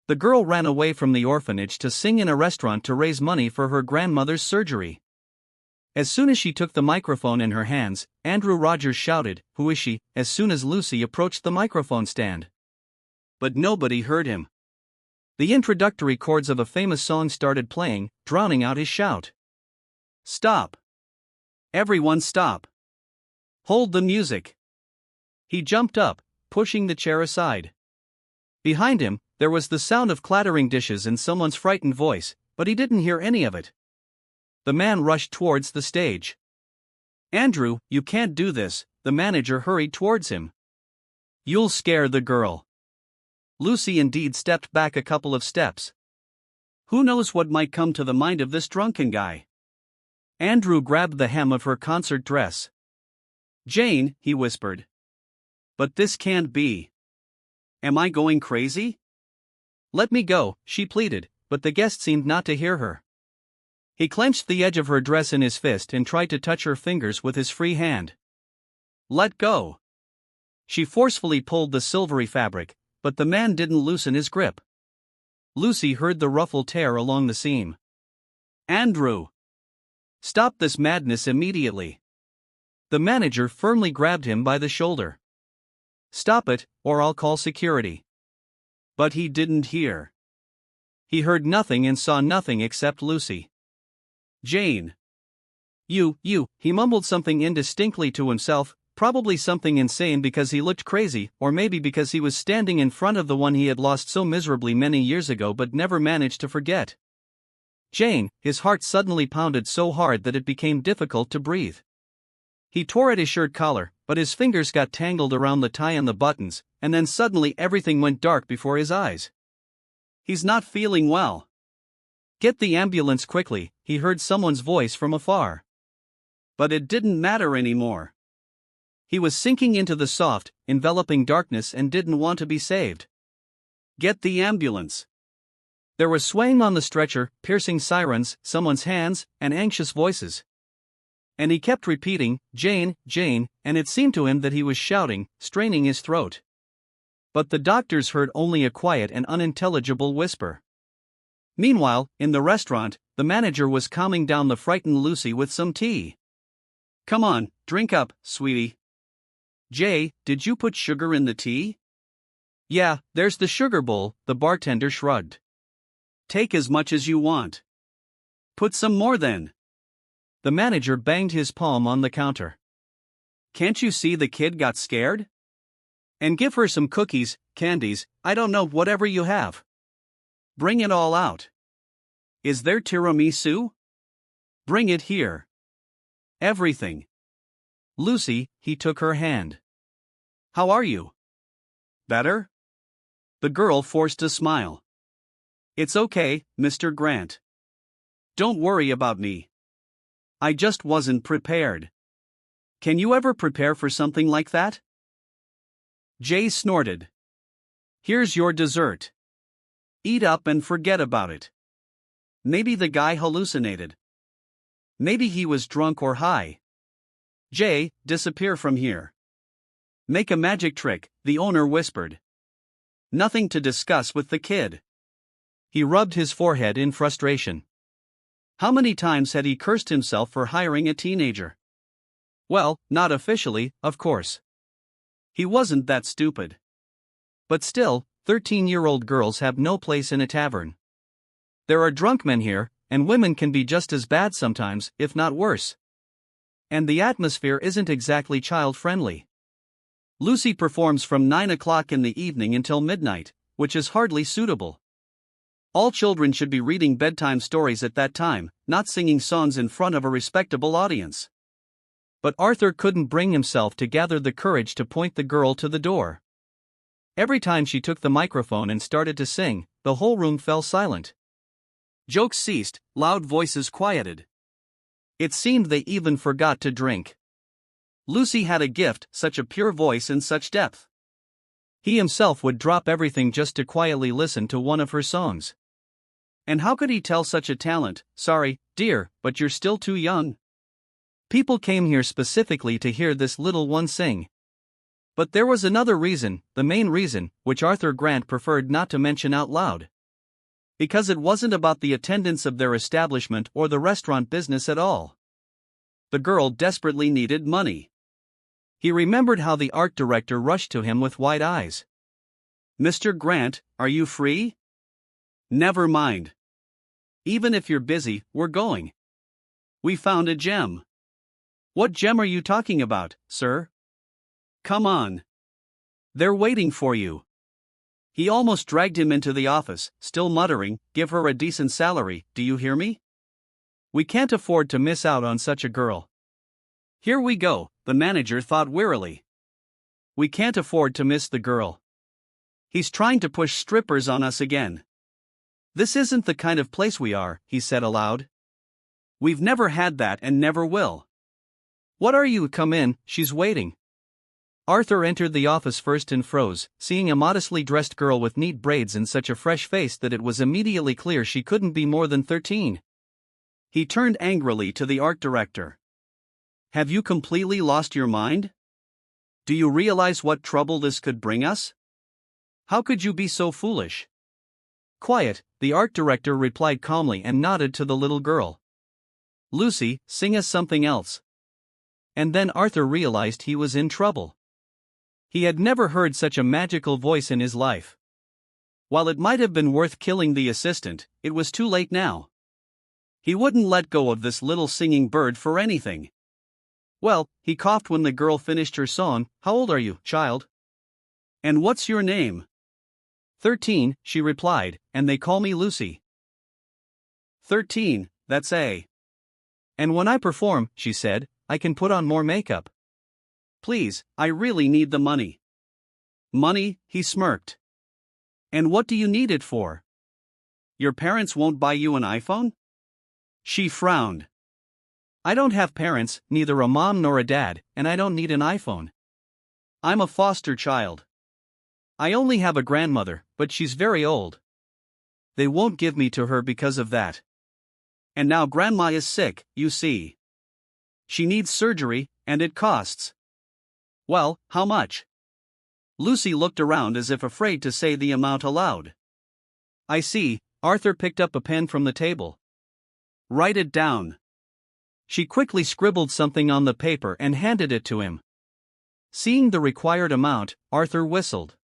The girl ran away from the orphanage to sing in a restaurant to raise money for her grandmother's surgery. As soon as she took the microphone in her hands, Andrew Rogers shouted, "Who is she?" as soon as Lucy approached the microphone stand. But nobody heard him. The introductory chords of a famous song started playing, drowning out his shout. "Stop! Everyone stop! Hold the music!" He jumped up, pushing the chair aside. Behind him, there was the sound of clattering dishes and someone's frightened voice, but he didn't hear any of it. The man rushed towards the stage. "Andrew, you can't do this," the manager hurried towards him. "You'll scare the girl." Lucy indeed stepped back a couple of steps. Who knows what might come to the mind of this drunken guy? Andrew grabbed the hem of her concert dress. "Jane," he whispered. "But this can't be. Am I going crazy?" "Let me go," she pleaded, but the guest seemed not to hear her. He clenched the edge of her dress in his fist and tried to touch her fingers with his free hand. "Let go." She forcefully pulled the silvery fabric, but the man didn't loosen his grip. Lucy heard the ruffle tear along the seam. "Andrew! Stop this madness immediately." The manager firmly grabbed him by the shoulder. "Stop it, or I'll call security." But he didn't hear. He heard nothing and saw nothing except Lucy. "Jane. You," he mumbled something indistinctly to himself, probably something insane because he looked crazy, or maybe because he was standing in front of the one he had lost so miserably many years ago but never managed to forget. Jane, his heart suddenly pounded so hard that it became difficult to breathe. He tore at his shirt collar, but his fingers got tangled around the tie and the buttons, and then suddenly everything went dark before his eyes. "He's not feeling well. Get the ambulance quickly," he heard someone's voice from afar. But it didn't matter anymore. He was sinking into the soft, enveloping darkness and didn't want to be saved. "Get the ambulance." There was swaying on the stretcher, piercing sirens, someone's hands, and anxious voices. And he kept repeating, "Jane, Jane," and it seemed to him that he was shouting, straining his throat. But the doctors heard only a quiet and unintelligible whisper. Meanwhile, in the restaurant, the manager was calming down the frightened Lucy with some tea. "Come on, drink up, sweetie." "Jay, did you put sugar in the tea?" "Yeah, there's the sugar bowl," the bartender shrugged. "Take as much as you want." "Put some more then." The manager banged his palm on the counter. "Can't you see the kid got scared? And give her some cookies, candies, I don't know, whatever you have. Bring it all out. Is there tiramisu? Bring it here. Everything." "Lucy," he took her hand. "How are you? Better?" The girl forced a smile. "It's okay, Mr. Grant. Don't worry about me. I just wasn't prepared." "Can you ever prepare for something like that?" Jay snorted. "Here's your dessert. Eat up and forget about it." Maybe the guy hallucinated. Maybe he was drunk or high. "Jay, disappear from here. Make a magic trick," the owner whispered. "Nothing to discuss with the kid." He rubbed his forehead in frustration. How many times had he cursed himself for hiring a teenager? Well, not officially, of course. He wasn't that stupid. But still, 13-year-old girls have no place in a tavern. There are drunk men here, and women can be just as bad sometimes, if not worse. And the atmosphere isn't exactly child-friendly. Lucy performs from 9 o'clock in the evening until midnight, which is hardly suitable. All children should be reading bedtime stories at that time, not singing songs in front of a respectable audience. But Arthur couldn't bring himself to gather the courage to point the girl to the door. Every time she took the microphone and started to sing, the whole room fell silent. Jokes ceased, loud voices quieted. It seemed they even forgot to drink. Lucy had a gift, such a pure voice and such depth. He himself would drop everything just to quietly listen to one of her songs. And how could he tell such a talent, "Sorry, dear, but you're still too young"? People came here specifically to hear this little one sing. But there was another reason, the main reason, which Arthur Grant preferred not to mention out loud. Because it wasn't about the attendance of their establishment or the restaurant business at all. The girl desperately needed money. He remembered how the art director rushed to him with wide eyes. "Mr. Grant, are you free?" "Never mind. Even if you're busy, we're going. We found a gem." "What gem are you talking about, sir?" "Come on. They're waiting for you." He almost dragged him into the office, still muttering, "Give her a decent salary, do you hear me? We can't afford to miss out on such a girl." "Here we go," the manager thought wearily. "We can't afford to miss the girl. He's trying to push strippers on us again. This isn't the kind of place we are," he said aloud. "We've never had that and never will." "What are you? Come in, she's waiting." Arthur entered the office first and froze, seeing a modestly dressed girl with neat braids and such a fresh face that it was immediately clear she couldn't be more than 13. He turned angrily to the art director. "Have you completely lost your mind? Do you realize what trouble this could bring us? How could you be so foolish?" "Quiet," the art director replied calmly and nodded to the little girl. "Lucy, sing us something else." And then Arthur realized he was in trouble. He had never heard such a magical voice in his life. While it might have been worth killing the assistant, it was too late now. He wouldn't let go of this little singing bird for anything. "Well," he coughed when the girl finished her song, "how old are you, child? And what's your name?" 13, she replied, "and they call me Lucy." 13, that's A. "And when I perform," she said, "I can put on more makeup. Please, I really need the money." "Money?" he smirked. "And what do you need it for? Your parents won't buy you an iPhone?" She frowned. "I don't have parents, neither a mom nor a dad, and I don't need an iPhone. I'm a foster child. I only have a grandmother, but she's very old. They won't give me to her because of that. And now grandma is sick, you see. She needs surgery, and it costs." "Well, how much?" Lucy looked around as if afraid to say the amount aloud. "I see." Arthur picked up a pen from the table. "Write it down." She quickly scribbled something on the paper and handed it to him. Seeing the required amount, Arthur whistled.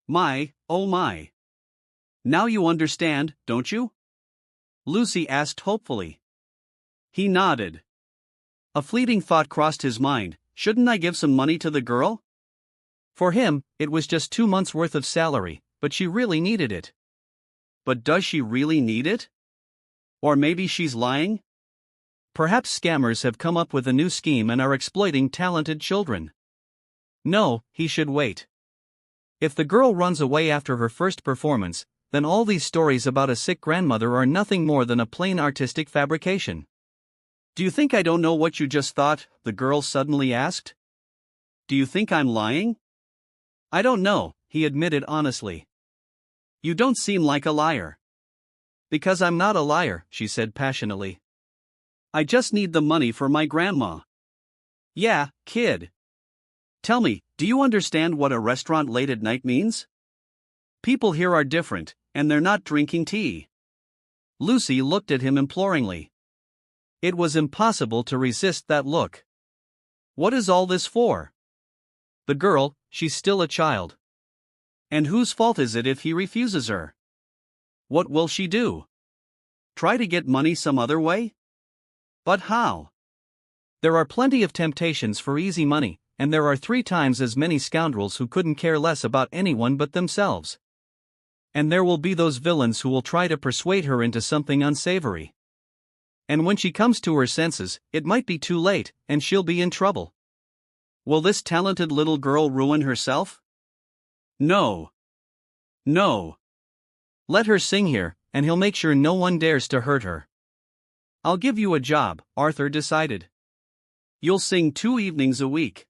"My, oh my. Now you understand, don't you?" Lucy asked hopefully. He nodded. A fleeting thought crossed his mind. Shouldn't I give some money to the girl? For him, it was just 2 months' worth of salary, but she really needed it. But does she really need it? Or maybe she's lying? Perhaps scammers have come up with a new scheme and are exploiting talented children. No, he should wait. If the girl runs away after her first performance, then all these stories about a sick grandmother are nothing more than a plain artistic fabrication. "Do you think I don't know what you just thought?" the girl suddenly asked. "Do you think I'm lying?" "I don't know," he admitted honestly. "You don't seem like a liar." "Because I'm not a liar," she said passionately. "I just need the money for my grandma." "Yeah, kid. Tell me, do you understand what a restaurant late at night means? People here are different, and they're not drinking tea." Lucy looked at him imploringly. It was impossible to resist that look. What is all this for? The girl, she's still a child. And whose fault is it if he refuses her? What will she do? Try to get money some other way? But how? There are plenty of temptations for easy money, and there are 3 times as many scoundrels who couldn't care less about anyone but themselves. And there will be those villains who will try to persuade her into something unsavory. And when she comes to her senses, it might be too late, and she'll be in trouble. Will this talented little girl ruin herself? No. No. Let her sing here, and he'll make sure no one dares to hurt her. "I'll give you a job," Arthur decided. "You'll sing 2 evenings a week.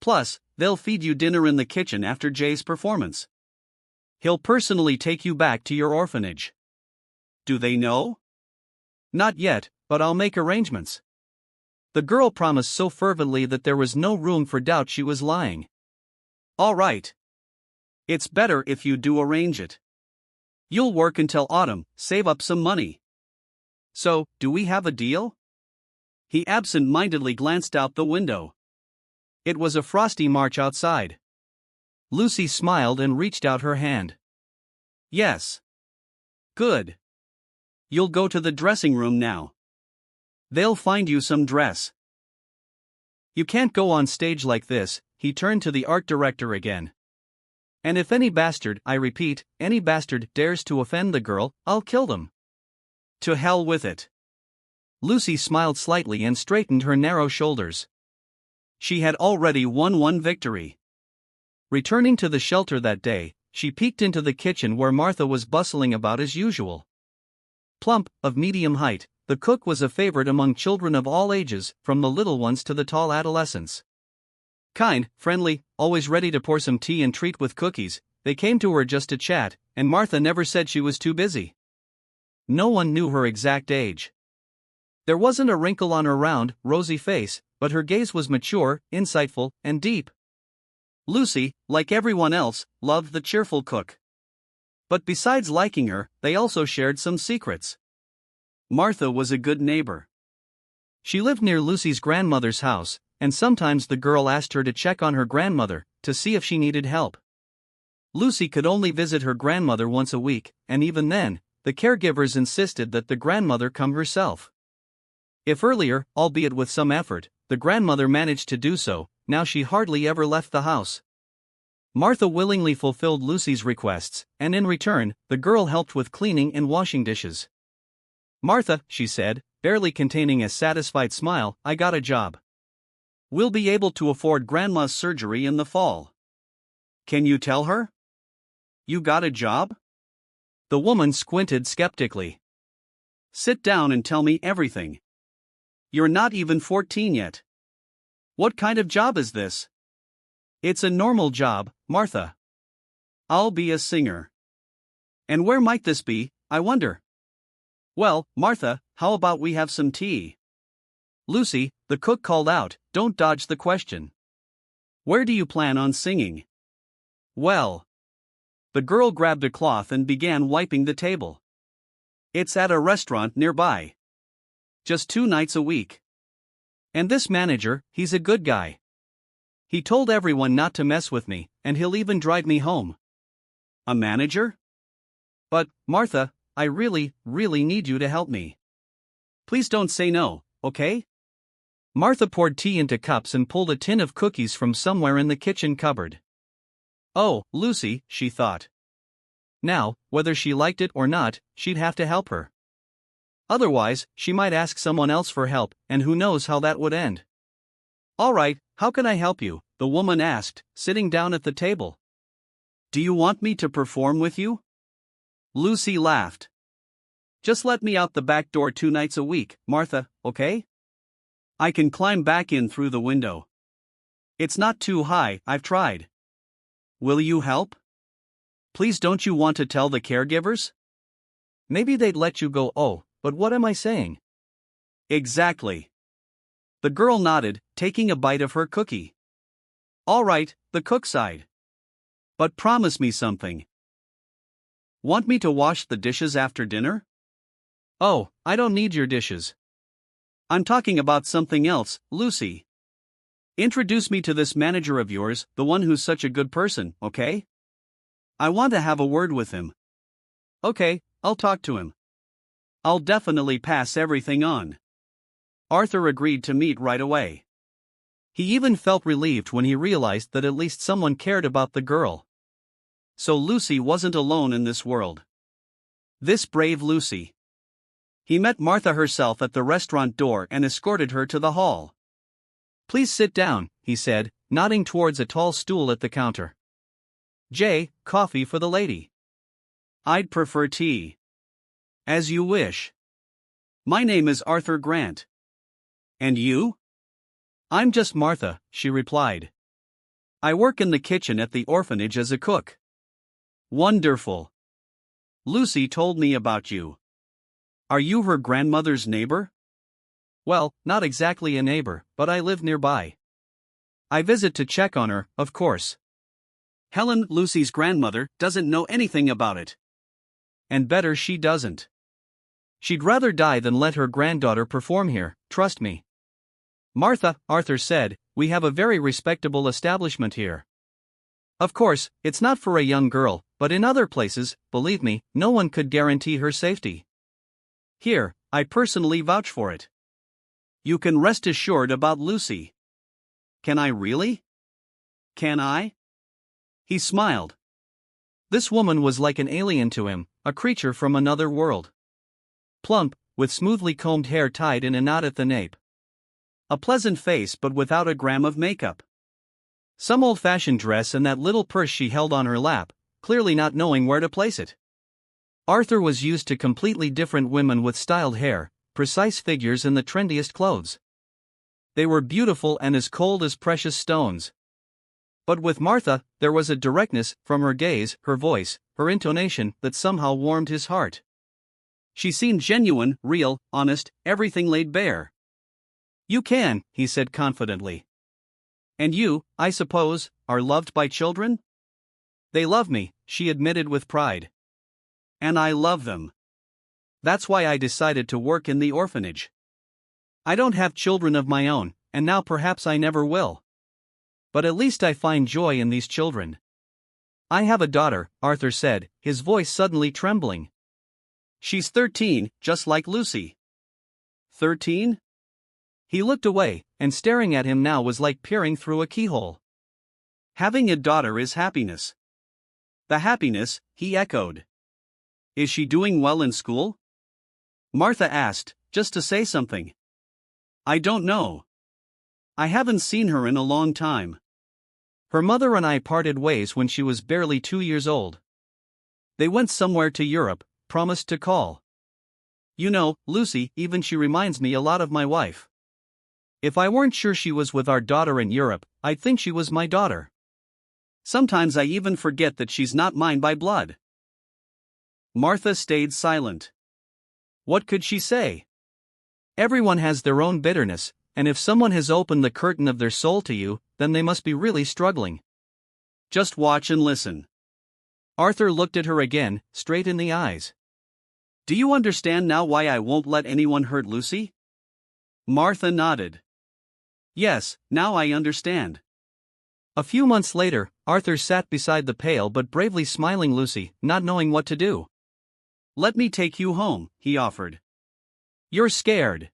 Plus, they'll feed you dinner in the kitchen after Jay's performance. He'll personally take you back to your orphanage." "Do they know?" "Not yet, but I'll make arrangements." The girl promised so fervently that there was no room for doubt she was lying. "All right. It's better if you do arrange it. You'll work until autumn, save up some money. So, do we have a deal? He absent-mindedly glanced out the window. It was a frosty March outside. Lucy smiled and reached out her hand. Yes. Good. You'll go to the dressing room now. They'll find you some dress. You can't go on stage like this, he turned to the art director again. And if any bastard, I repeat, any bastard dares to offend the girl, I'll kill them. To hell with it. Lucy smiled slightly and straightened her narrow shoulders. She had already won one victory. Returning to the shelter that day, she peeked into the kitchen where Martha was bustling about as usual. Plump, of medium height, the cook was a favorite among children of all ages, from the little ones to the tall adolescents. Kind, friendly, always ready to pour some tea and treat with cookies, they came to her just to chat, and Martha never said she was too busy. No one knew her exact age. There wasn't a wrinkle on her round, rosy face, but her gaze was mature, insightful, and deep. Lucy, like everyone else, loved the cheerful cook. But besides liking her, they also shared some secrets. Martha was a good neighbor. She lived near Lucy's grandmother's house, and sometimes the girl asked her to check on her grandmother, to see if she needed help. Lucy could only visit her grandmother once a week, and even then, the caregivers insisted that the grandmother come herself. If earlier, albeit with some effort, the grandmother managed to do so, now she hardly ever left the house. Martha willingly fulfilled Lucy's requests, and in return, the girl helped with cleaning and washing dishes. Martha, she said, barely containing a satisfied smile, I got a job. We'll be able to afford Grandma's surgery in the fall. Can you tell her? You got a job? The woman squinted skeptically. Sit down and tell me everything. You're not even 14 yet. What kind of job is this? It's a normal job, Martha. I'll be a singer. And where might this be, I wonder? Well, Martha, how about we have some tea? Lucy, the cook called out, don't dodge the question. Where do you plan on singing? Well. The girl grabbed a cloth and began wiping the table. It's at a restaurant nearby. Just 2 nights a week. And this manager, he's a good guy. He told everyone not to mess with me, and he'll even drive me home. A manager? But, Martha, I really need you to help me. Please don't say no, okay? Martha poured tea into cups and pulled a tin of cookies from somewhere in the kitchen cupboard. Oh, Lucy, she thought. Now, whether she liked it or not, she'd have to help her. Otherwise, she might ask someone else for help, and who knows how that would end. All right, how can I help you? The woman asked, sitting down at the table. Do you want me to perform with you? Lucy laughed. Just let me out the back door 2 nights a week, Martha, okay? I can climb back in through the window. It's not too high, I've tried. Will you help? Please, don't you want to tell the caregivers? Maybe they'd let you go. Oh, but what am I saying? Exactly. The girl nodded, taking a bite of her cookie. All right, the cook sighed. But promise me something. Want me to wash the dishes after dinner? Oh, I don't need your dishes. I'm talking about something else, Lucy. Introduce me to this manager of yours, the one who's such a good person, okay? I want to have a word with him. Okay, I'll talk to him. I'll definitely pass everything on. Arthur agreed to meet right away. He even felt relieved when he realized that at least someone cared about the girl. So Lucy wasn't alone in this world. This brave Lucy. He met Martha herself at the restaurant door and escorted her to the hall. Please sit down, he said, nodding towards a tall stool at the counter. Jay, coffee for the lady. I'd prefer tea. As you wish. My name is Arthur Grant. And you? I'm just Martha, she replied. I work in the kitchen at the orphanage as a cook. Wonderful. Lucy told me about you. Are you her grandmother's neighbor? Well, not exactly a neighbor, but I live nearby. I visit to check on her, of course. Helen, Lucy's grandmother, doesn't know anything about it. And better she doesn't. She'd rather die than let her granddaughter perform here, trust me. Martha, Arthur said, we have a very respectable establishment here. Of course, it's not for a young girl, but in other places, believe me, no one could guarantee her safety. Here, I personally vouch for it. You can rest assured about Lucy. Can I really? Can I? He smiled. This woman was like an alien to him, a creature from another world. Plump, with smoothly combed hair tied in a knot at the nape. A pleasant face but without a gram of makeup. Some old-fashioned dress and that little purse she held on her lap, clearly not knowing where to place it. Arthur was used to completely different women with styled hair, precise figures and the trendiest clothes. They were beautiful and as cold as precious stones. But with Martha, there was a directness, from her gaze, her voice, her intonation, that somehow warmed his heart. She seemed genuine, real, honest, everything laid bare. You can, he said confidently. And you, I suppose, are loved by children? They love me, she admitted with pride. And I love them. That's why I decided to work in the orphanage. I don't have children of my own, and now perhaps I never will. But at least I find joy in these children. I have a daughter, Arthur said, his voice suddenly trembling. She's 13, just like Lucy. 13? He looked away, and staring at him now was like peering through a keyhole. Having a daughter is happiness. The happiness, he echoed. Is she doing well in school? Martha asked, just to say something. I don't know. I haven't seen her in a long time. Her mother and I parted ways when she was barely 2 years old. They went somewhere to Europe, promised to call. You know, Lucy, even she reminds me a lot of my wife. If I weren't sure she was with our daughter in Europe, I'd think she was my daughter. Sometimes I even forget that she's not mine by blood. Martha stayed silent. What could she say? Everyone has their own bitterness, and if someone has opened the curtain of their soul to you, then they must be really struggling. Just watch and listen. Arthur looked at her again, straight in the eyes. Do you understand now why I won't let anyone hurt Lucy? Martha nodded. Yes, now I understand. A few months later, Arthur sat beside the pale but bravely smiling Lucy, not knowing what to do. Let me take you home, he offered. You're scared.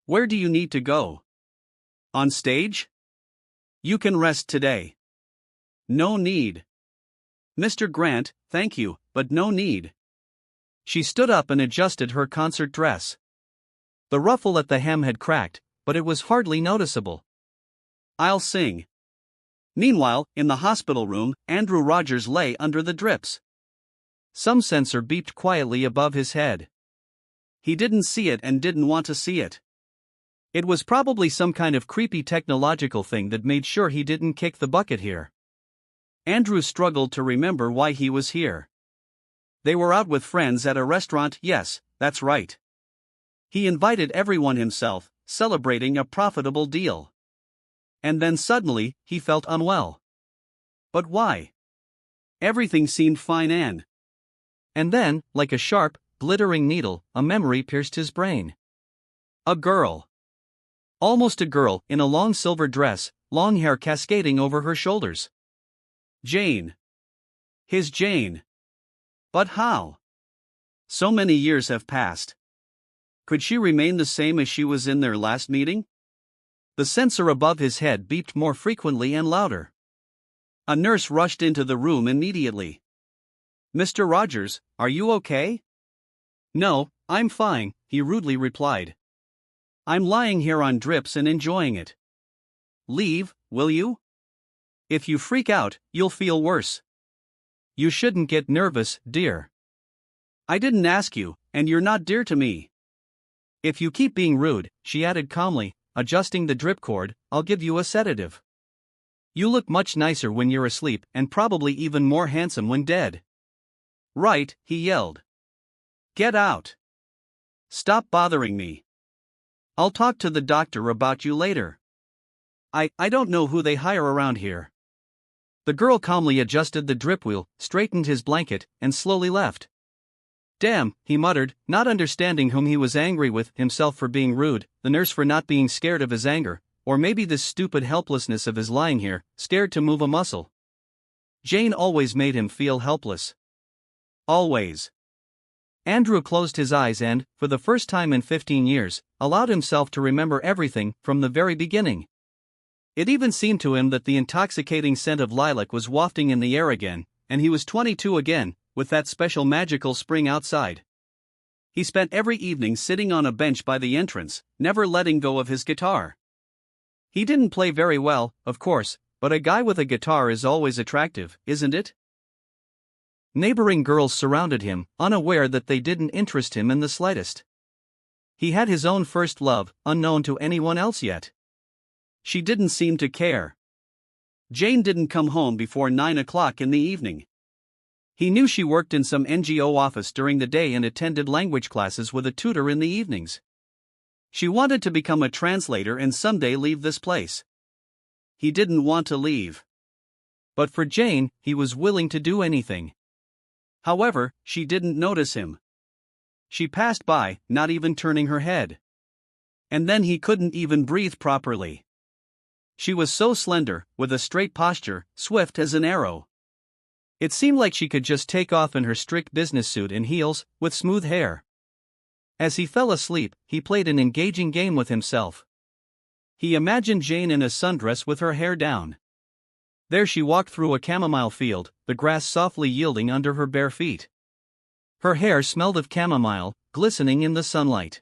Where do you need to go? On stage? You can rest today. No need. Mr. Grant, thank you, but no need. She stood up and adjusted her concert dress. The ruffle at the hem had cracked, but it was hardly noticeable. I'll sing. Meanwhile, in the hospital room, Andrew Rogers lay under the drips. Some sensor beeped quietly above his head. He didn't see it and didn't want to see it. It was probably some kind of creepy technological thing that made sure he didn't kick the bucket here. Andrew struggled to remember why he was here. They were out with friends at a restaurant, yes, that's right. He invited everyone himself, celebrating a profitable deal. And then suddenly, he felt unwell. But why? Everything seemed fine and then, like a sharp, glittering needle, a memory pierced his brain. A girl. Almost a girl, in a long silver dress, long hair cascading over her shoulders. Jane. His Jane. But how? So many years have passed. Could she remain the same as she was in their last meeting? The sensor above his head beeped more frequently and louder. A nurse rushed into the room immediately. Mr. Rogers, are you okay? No, I'm fine, he rudely replied. I'm lying here on drips and enjoying it. Leave, will you? If you freak out, you'll feel worse. You shouldn't get nervous, dear. I didn't ask you, and you're not dear to me. If you keep being rude, she added calmly, adjusting the drip cord, I'll give you a sedative. You look much nicer when you're asleep and probably even more handsome when dead. Right, he yelled. Get out. Stop bothering me. I'll talk to the doctor about you later. I don't know who they hire around here. The girl calmly adjusted the drip wheel, straightened his blanket, and slowly left. Damn, he muttered, not understanding whom he was angry with, himself for being rude, the nurse for not being scared of his anger, or maybe this stupid helplessness of his lying here, scared to move a muscle. Jane always made him feel helpless. Always. Andrew closed his eyes and, for the first time in 15 years, allowed himself to remember everything from the very beginning. It even seemed to him that the intoxicating scent of lilac was wafting in the air again, and he was 22 again, with that special magical spring outside. He spent every evening sitting on a bench by the entrance, never letting go of his guitar. He didn't play very well, of course, but a guy with a guitar is always attractive, isn't it? Neighboring girls surrounded him, unaware that they didn't interest him in the slightest. He had his own first love, unknown to anyone else yet. She didn't seem to care. Jane didn't come home before 9 o'clock in the evening. He knew she worked in some NGO office during the day and attended language classes with a tutor in the evenings. She wanted to become a translator and someday leave this place. He didn't want to leave. But for Jane, he was willing to do anything. However, she didn't notice him. She passed by, not even turning her head. And then he couldn't even breathe properly. She was so slender, with a straight posture, swift as an arrow. It seemed like she could just take off in her strict business suit and heels, with smooth hair. As he fell asleep, he played an engaging game with himself. He imagined Jane in a sundress with her hair down. There she walked through a chamomile field, the grass softly yielding under her bare feet. Her hair smelled of chamomile, glistening in the sunlight.